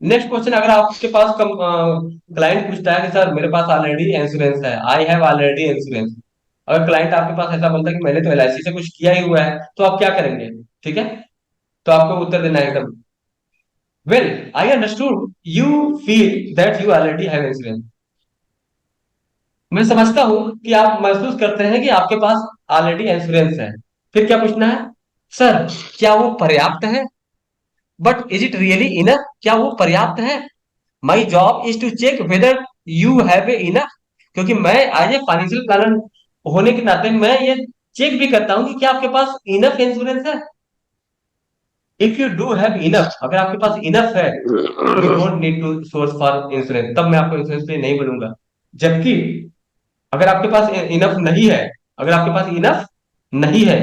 नेक्स्ट क्वेश्चन, अगर आपके पास क्लाइंट पूछता है कि सर मेरे पास ऑलरेडी इंश्योरेंस है, आई हैव ऑलरेडी इंश्योरेंस। अगर क्लाइंट आपके पास ऐसा बोलता है कि मैंने तो एलआईसी से कुछ किया ही हुआ है, तो आप क्या करेंगे? ठीक है, तो आपको उत्तर देना है एकदम, well I understood you feel that you already have insurance. मैं समझता हूं कि आप महसूस करते हैं कि आपके पास ऑलरेडी इंश्योरेंस है। फिर क्या पूछना है? सर क्या वो पर्याप्त है? But is it really enough? क्या वो पर्याप्त है? My job is to check whether you have a enough. क्योंकि मैं एज ए फाइनेंशियल प्लानर होने के नाते मैं ये चेक भी करता हूं कि क्या आपके पास इनफ इंश्योरेंस है। If you do have enough, अगर आपके पास इनफ है, you don't need to source for insurance, तब मैं आपको इंश्योरेंस पे नहीं बोलूंगा। जबकि अगर आपके पास इनफ नहीं है, अगर आपके पास इनफ नहीं है,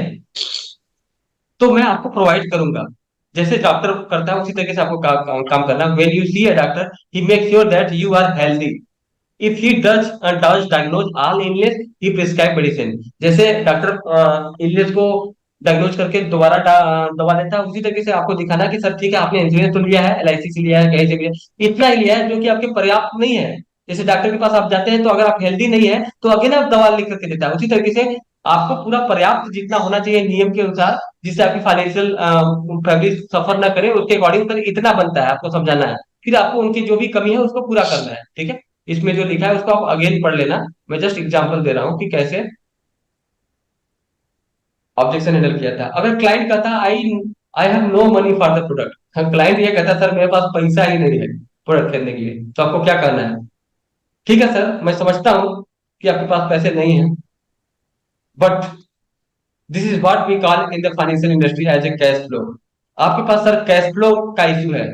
तो मैं आपको प्रोवाइड करूंगा। जैसे डॉक्टर करता है उसी तरीके से आपको काम करना। When you see a doctor, he make sure that you are healthy. If he does diagnose all illness, he prescribe medicine. जैसे डॉक्टर इलनेस को डायग्नोज करके दोबारा दवा देता है, उसी तरीके से आपको दिखाना कि सर ठीक है, आपने इंश्योरेंस तो लिया है, एलआईसी से लिया है, कहीं से भी लिया है, इतना ही लिया है जो कि आपके पर्याप्त नहीं है। जैसे डॉक्टर के पास आप जाते हैं तो अगर आप हेल्दी नहीं है तो अगेन आप दवा लिख करके देता है, उसी तरीके से आपको पूरा पर्याप्त जितना होना चाहिए नियम के अनुसार, जिससे आपकी फाइनेंशियल फैमिली सफर ना करे, उसके अकॉर्डिंग सर इतना बनता है, आपको समझाना है। फिर आपको उनकी जो भी कमी है उसको पूरा करना है, ठीक है। इसमें जो लिखा है उसको आप अगेन पढ़ लेना। मैं जस्ट एग्जांपल दे रहा हूं कि कैसे ऑब्जेक्शन हैंडल किया था। अगर क्लाइंट कहता I I have no money for the product, client ये कहता सर मेरे पास पैसा ही नहीं है प्रोडक्ट खरीदने के लिए, तो आपको क्या करना है? ठीक है सर, मैं समझता हूं कि आपके पास पैसे नहीं है, but this is what we call in the financial industry as a cash flow. आपके पास सर कैश फ्लो का इशू है,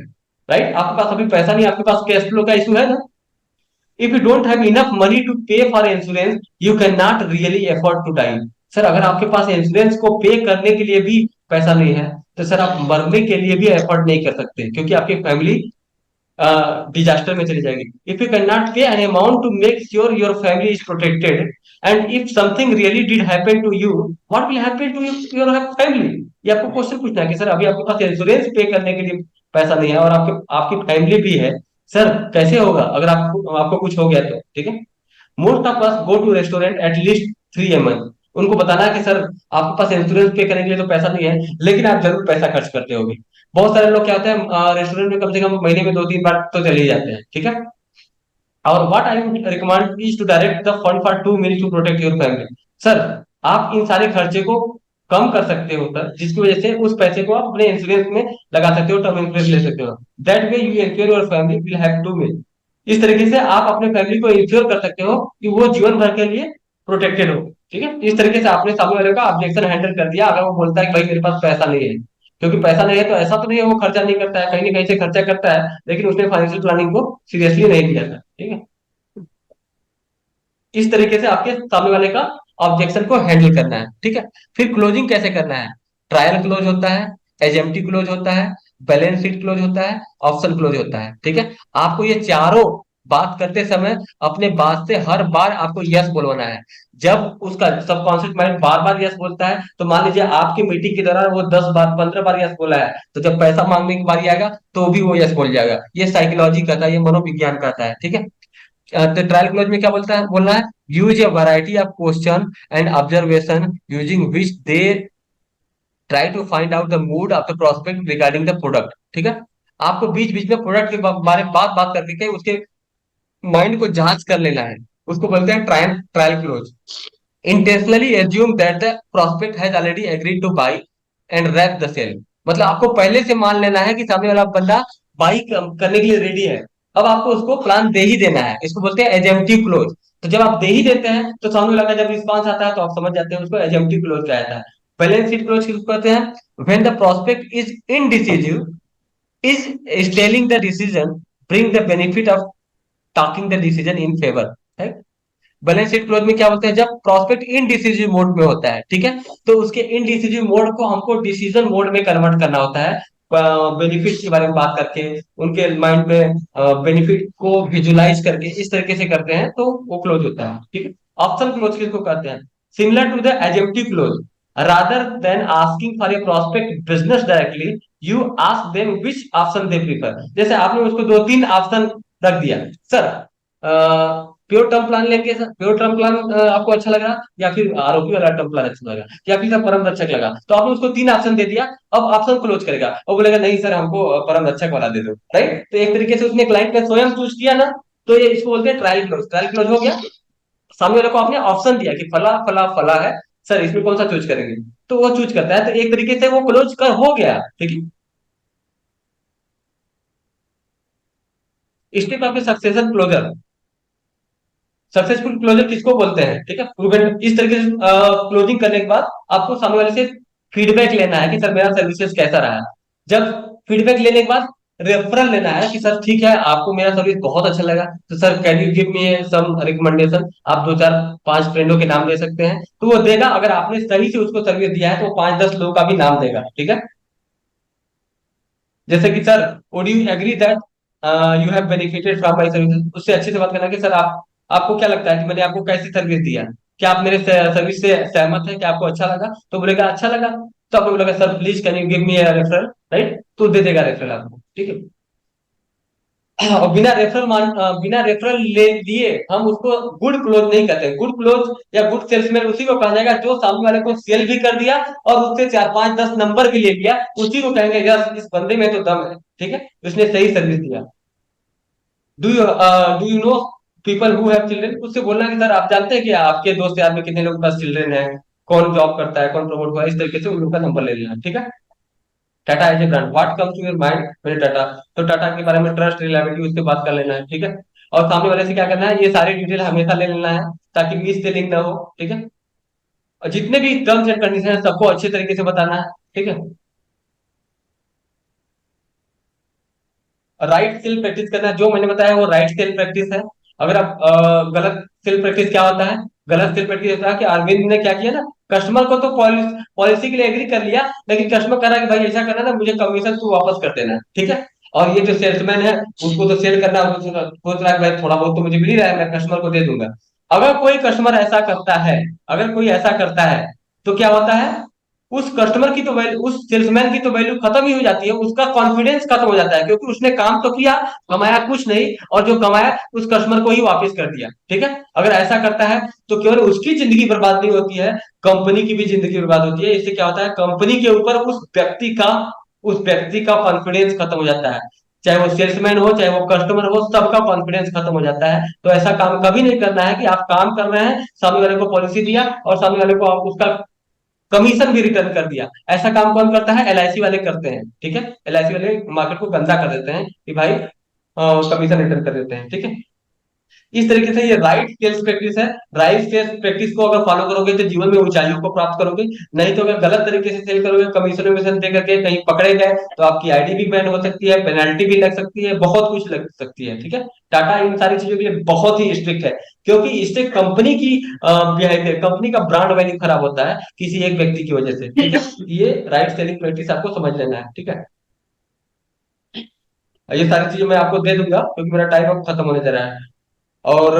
राइट? आपके पास अभी पैसा नहीं, आपके पास कैश फ्लो का इशू है ना। If you don't have enough money to pay for insurance, you can not really afford to die. Sir अगर आपके पास इंश्योरेंस को पे करने के लिए भी पैसा नहीं है, तो सर आप मरने के लिए भी एफर्ट नहीं कर सकते, क्योंकि आपकी फैमिली डिजास्टर में चली जाएगी। If you can not pay an amount to make sure your family is protected, and if something really did happen to you, what will happen to your family? ये आपको क्वेश्चन पूछना है कि sir अभी आपके पास इंश्योरेंस पे करने के लिए पैसा नहीं है और आपके आपकी फैमिली भी है, सर कैसे होगा अगर आपको आपको कुछ हो गया तो? ठीक है। Most of us go to restaurant at least 3 a month। उनको बताना है कि सर आपके पास इंश्योरेंस पे करने के लिए तो पैसा नहीं है, लेकिन आप जरूर पैसा खर्च करते होगे। बहुत सारे लोग क्या होते हैं, रेस्टोरेंट में कम से कम महीने में 2-3 बार तो चले ही जाते हैं, ठीक है। और what I would recommend is to direct the fund for 2 meals to protect your family. Sir आप इन सारे खर्चे को कम कर सकते हो सर, जिसकी वजह से उस पैसे को आप अपने इंश्योरेंस में लगा सकते हो, टर्म इंश्योरेंस ले सकते हो। That way you ensure your family will have 2 meals। इस तरीके से आप अपने फैमिली को इंश्योर कर सकते हो कि वो जीवन भर के लिए प्रोटेक्टेड हो, ठीक है। इस तरीके से आपने सामने वाले का ऑब्जेक्शन हैंडल कर दिया। अगर वो बोलता है कि भाई मेरे पास पैसा नहीं है, क्योंकि पैसा नहीं है तो ऐसा तो नहीं है वो खर्चा नहीं करता है, कहीं ना कहीं से खर्चा करता है, लेकिन उसने फाइनेंशियल प्लानिंग को सीरियसली नहीं लिया था, ठीक है। इस तरीके से आपके सामने वाले का ऑब्जेक्शन को हैंडल करना है, ठीक है। फिर क्लोजिंग कैसे करना है? ट्रायल क्लोज होता है, एजेम्प्टी क्लोज होता है, बैलेंस शीट क्लोज होता है, ऑप्शन क्लोज होता है, ठीक है। आपको ये चारों बात करते समय अपने बात से हर बार आपको यस बोलवाना है। जब उसका सबकॉन्शियस माइंड बार बार यस बोलता है, तो मान लीजिए आपकी मीटिंग के दौरान वो 10 बार 15 बार यस बोला है, तो जब पैसा मांगने की बारी आएगा तो भी वो यस बोल जाएगा। ये साइकोलॉजी कहता है, ये मनोविज्ञान कहता है, ठीक है। तो ट्रायल क्लोज में क्या बोलना है? Use a variety of question and observation using which they try to find out the mood of the prospect regarding the product, ठीक है। आपको बीच बीच में प्रोडक्ट के बारे में बात बात करके के उसके माइंड को जांच कर लेना है। उसको बोलते हैं trial trial close. Intentionally assume that the prospect has already agreed to buy and wrap the sale. मतलब आपको पहले से मान लेना है कि सामने वाला बंदा बाई करने के लिए रेडी है। अब आपको उसको प्लान दे ही देना है, इसको बोलते हैं एजेम्प्टिव क्लोज। तो जब आप दे ही देते हैं तो सामने वाला का जब रिस्पांस आता है तो आप समझ जाते हैं उसको एजेम्प्टिव क्लोज कहा जाता है। बैलेंस शीट क्लोज किसको कहते हैं? When the prospect is indecisive, is telling the decision bring the benefit of talking the decision in favor, है। बैलेंस शीट क्लोज में क्या बोलते हैं? जब प्रोस्पेक्ट इनडिसिजिव मोड में होता है, ठीक है, तो उसके इनडिसिजिव मोड को हमको डिसीजन मोड में कन्वर्ट करना होता है। बेनिफिट के बारे में बात करके, उनके माइंड में बेनिफिट को विजुलाइज करके इस तरीके से करते हैं तो वो क्लोज होता है। ठीक है। ऑप्शन क्लोज किसको कहते हैं? Similar to the adjective close, rather than asking for a prospect business directly, you ask them which option they prefer. जैसे आपने उसको दो तीन ऑप्शन रख दिया, सर प्योर टर्म प्लान लेंगे सर, प्योर टर्म प्लान आपको अच्छा लगा, या फिर आरोपी वाला टर्म प्लान अच्छा लगा, या फिर सर परम रक्षक लगा, तो आपने उसको तीन ऑप्शन दे दिया। अब ऑप्शन क्लोज करेगा और बोलेगा नहीं सर हमको परम रक्षक वाला दे दो, राइट? तो एक तरीके से उसने क्लाइंट ने स्वयं चूज किया ना, तो ये इसको बोलते हैं ट्रायल क्लोज। ट्रायल क्लोज हो गया, सामने वाले को आपने ऑप्शन दिया कि फला फला फला है, सर इसमें कौन सा चूज करेंगे, तो वो चूज करता है, तो एक तरीके से वो क्लोज कर हो गया। ठीक है। Step of succession closure, successful closure किसको बोलते हैं? ठीक है, प्रूवन। इस तरीके से क्लोजिंग करने के बाद आपको सामने वाले से फीडबैक लेना है कि सर मेरा सर्विसेज कैसा रहा। जब फीडबैक लेने के बाद रेफरल लेना है कि सर ठीक है आपको मेरा सर्विस बहुत अच्छा लगा, तो sir can you give me some recommendation, आप दो चार पांच फ्रेंडों के नाम दे सकते हैं, तो वो देगा। अगर आपने सही से उसको सर्विस दिया है तो वो 5-10 लोगों का भी नाम देगा। ठीक है। जैसे कि sir would you agree that you have benefited from my service, उससे अच्छे से बात करना कि सर आप आपको क्या लगता है कि मैंने आपको कैसी सर्विस दिया, क्या आप मेरे सर्विस से सहमत है, क्या आपको अच्छा लगा? तो बोलेगा अच्छा लगा, तो आपको बोलेगा sir please can you give me a referral, right? तो दे देगा रेफरल आपको। ठीक है। और बिना रेफरल ले लिए हम उसको गुड क्लोज नहीं कहते। गुड क्लोज या गुड सेल्समैन उसी को कहा जाएगा जो सामने वाले को सेल भी कर दिया और उससे 4-5-10 नंबर भी ले लिया, उसी को कहेंगे यस इस बंदे में तो दम है। ठीक है, उसने सही सर्विस दिया। Do you know people who have children, उससे बोलना कि सर आप जानते हैं कि आपके दोस्त यार में कितने लोगों के पास चिल्ड्रन है, कौन जॉब करता है, कौन प्रमोट हुआ है, इस तरीके से उन लोगों का नंबर ले लेना। ठीक है। Tata as a brand, what comes to your mind when Tata, तो टाटा के बारे में ट्रस्ट रिलायबिलिटी उसके बात कर लेना है। ठीक है। और सामने वाले से क्या करना है, ये सारी डिटेल हमेशा ले लेना है ताकि मिस सेलिंग ना हो। ठीक है। और जितने भी टर्म्स एंड कंडीशन है सबको अच्छे तरीके से बताना है। ठीक है। राइट सेल प्रैक्टिस करना है, जो मैंने बताया वो राइट सेल प्रैक्टिस है। अगर आप गलत सेल प्रैक्टिस क्या होता है? गलत सेल प्रैक्टिस होता है कि अरविंद ने क्या किया ना, कस्टमर को तो पॉलिसी के लिए एग्री कर लिया, लेकिन कस्टमर कह रहा है कि भाई ऐसा करना ना, मुझे कमीशन तू वापस कर देना। ठीक है। और ये जो सेल्समैन है उसको तो सेल करना है, सोच रहा है कि भाई थोड़ा बहुत तो मुझे मिल ही रहा है, मैं कस्टमर को दे दूंगा। अगर कोई कस्टमर ऐसा करता है, अगर कोई ऐसा करता है तो क्या होता है, उस कस्टमर की तो वैल्यू, उस सेल्समैन की तो वैल्यू खत्म ही हो जाती है, उसका कॉन्फिडेंस खत्म हो जाता है, क्योंकि उसने काम तो किया, कमाया कुछ नहीं, और जो कमाया उस कस्टमर को ही वापस कर दिया। ठीक है। अगर ऐसा करता है तो केवल उसकी जिंदगी बर्बाद नहीं होती है, कंपनी की भी जिंदगी बर्बाद होती है। इससे क्या होता है, कंपनी के ऊपर उस व्यक्ति का कॉन्फिडेंस खत्म हो जाता है। चाहे वो सेल्समैन हो चाहे वो कस्टमर हो, सबका कॉन्फिडेंस खत्म हो जाता है। तो ऐसा काम कभी नहीं करना है कि आप काम कर रहे हैं, सामने वाले को पॉलिसी दिया और सामने वाले को आप उसका कमीशन भी रिटर्न कर दिया। ऐसा काम कौन करता है? एलआईसी वाले करते हैं। ठीक है। एलआईसी वाले मार्केट को गंदा कर देते हैं कि भाई कमीशन रिटर्न कर देते हैं। ठीक है। इस तरीके से ये राइट सेल्स प्रैक्टिस है। राइट सेल्स प्रैक्टिस को अगर फॉलो करोगे तो जीवन में ऊंचाइयों को प्राप्त करोगे, नहीं तो अगर गलत तरीके से सेल करोगे, कमीशन वमीशन दे करके कहीं पकड़े गए तो आपकी आईडी भी बैन हो सकती है, पेनल्टी भी लग सकती है, बहुत कुछ लग सकती है। ठीक है। टाटा इन सारी चीजों के लिए बहुत ही स्ट्रिक्ट है, क्योंकि इससे कंपनी की बिहेवियर, कंपनी का ब्रांड वैल्यू खराब होता है किसी एक व्यक्ति की वजह से। ठीक है। ये राइट सेलिंग प्रैक्टिस आपको समझ लेना है। ठीक है। ये सारी चीजें मैं आपको दे दूंगा क्योंकि मेरा टाइम अब खत्म होने जा रहा है। और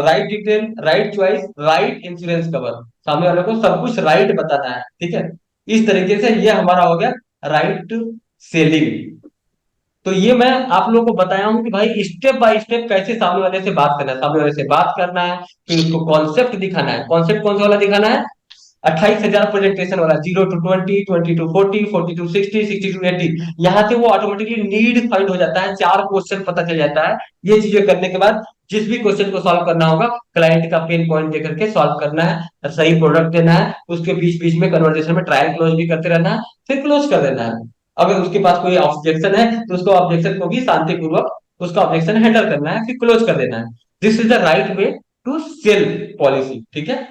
right detail, right choice, right insurance cover, सामने वाले को सब कुछ राइट बताना है। ठीक है। इस तरीके से ये हमारा हो गया राइट सेलिंग। तो ये मैं आप लोगों को बताया हूं कि भाई स्टेप बाय स्टेप कैसे सामने वाले से बात करना है, सामने वाले से बात करना है, फिर उसको कॉन्सेप्ट दिखाना है। कॉन्सेप्ट कौन सा वाला दिखाना है? 28,000 प्रेजेंटेशन वाला, 0 to 20, 20 to 40, 40 to 60, 60 to 80। यहाँ से वो ऑटोमेटिकली नीड फाइंड हो जाता है, चार क्वेश्चन पता चल जाता है। ये चीजें करने के बाद जिस भी क्वेश्चन को सॉल्व करना होगा, क्लाइंट का पेन पॉइंट देकर के सॉल्व करना है, सही प्रोडक्ट देना है, उसके बीच बीच में कन्वर्सेशन में ट्रायल क्लोज भी करते रहना है, फिर क्लोज कर देना है। अगर उसके पास कोई ऑब्जेक्शन है तो उसको ऑब्जेक्शन को भी शांतिपूर्वक उसका ऑब्जेक्शन हैंडल करना है, फिर क्लोज कर देना है। This is the right way to sell policy. ठीक है।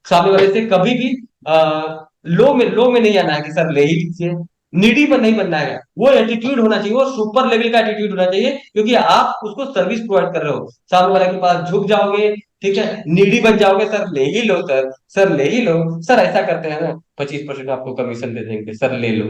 सामने वाले से कभी भी लो में नहीं आना है कि सर ले ही लीजिए, नीडी पर नहीं बनना है। वो एटीट्यूड होना चाहिए, वो सुपर लेवल का एटीट्यूड होना चाहिए, क्योंकि आप उसको सर्विस प्रोवाइड कर रहे हो। सामने वाले के पास झुक जाओगे, ठीक है, नीडी बन जाओगे, सर ले ही लो, सर ले ही लो, सर ऐसा करते हैं ना 25% आपको कमीशन दे देंगे, सर ले लो,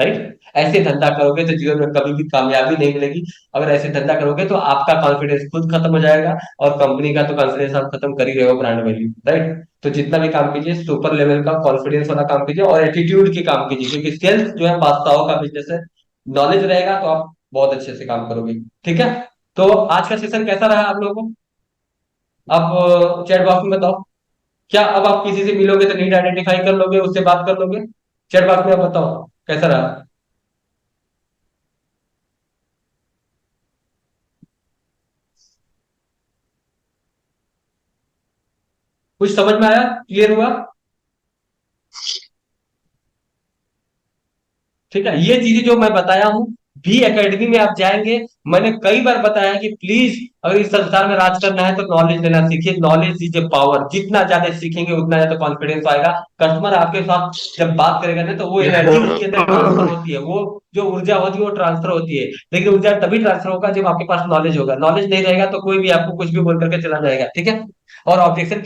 राइट। ऐसे धंधा करोगे तो जीवन में कभी भी कामयाबी नहीं मिलेगी। अगर ऐसे धंधा करोगे तो आपका कॉन्फिडेंस खुद खत्म हो जाएगा, और कंपनी का तो कॉन्फिडेंस आप खत्म कर ही रहे हो, ब्रांड वैल्यू, राइट। तो जितना भी काम कीजिए सुपर लेवल का कॉन्फिडेंस वाला काम कीजिए और एटीट्यूड की काम कीजिए, क्योंकि सेल्स जो है वास्तव का बिजनेस है। नॉलेज रहेगा तो आप बहुत अच्छे से काम करोगे। ठीक है। तो आज का सेशन कैसा रहा आप लोगों को? आप चैट बॉक्स में बताओ। क्या अब आप किसी से मिलोगे तो नीड आइडेंटिफाई कर लोगे, उससे बात कर लोगे? चैट बॉक्स में आप बताओ कैसा रहा। कुछ समझ में आया? क्लियर हुआ? ठीक है, ये चीजें जो मैं बताया हूँ, भी एकेडमी में आप जाएंगे। मैंने कई बार बताया कि प्लीज, अगर इस संसार में राज करना है तो नॉलेज लेना सीखिए। नॉलेज इज ए पावर, जितना ज्यादा सीखेंगे उतना ज्यादा कॉन्फिडेंस आएगा। कस्टमर आपके साथ जब बात करेगा ना, तो वो एनर्जी उसके अंदर ट्रांसफर होती है, वो जो ऊर्जा होती है वो ट्रांसफर होती है। लेकिन ऊर्जा तभी ट्रांसफर होगा जब आपके पास नॉलेज होगा। नॉलेज नहीं रहेगा तो कोई भी आपको कुछ भी बोल करके चला जाएगा। ठीक है। और ऑब्जेक्शन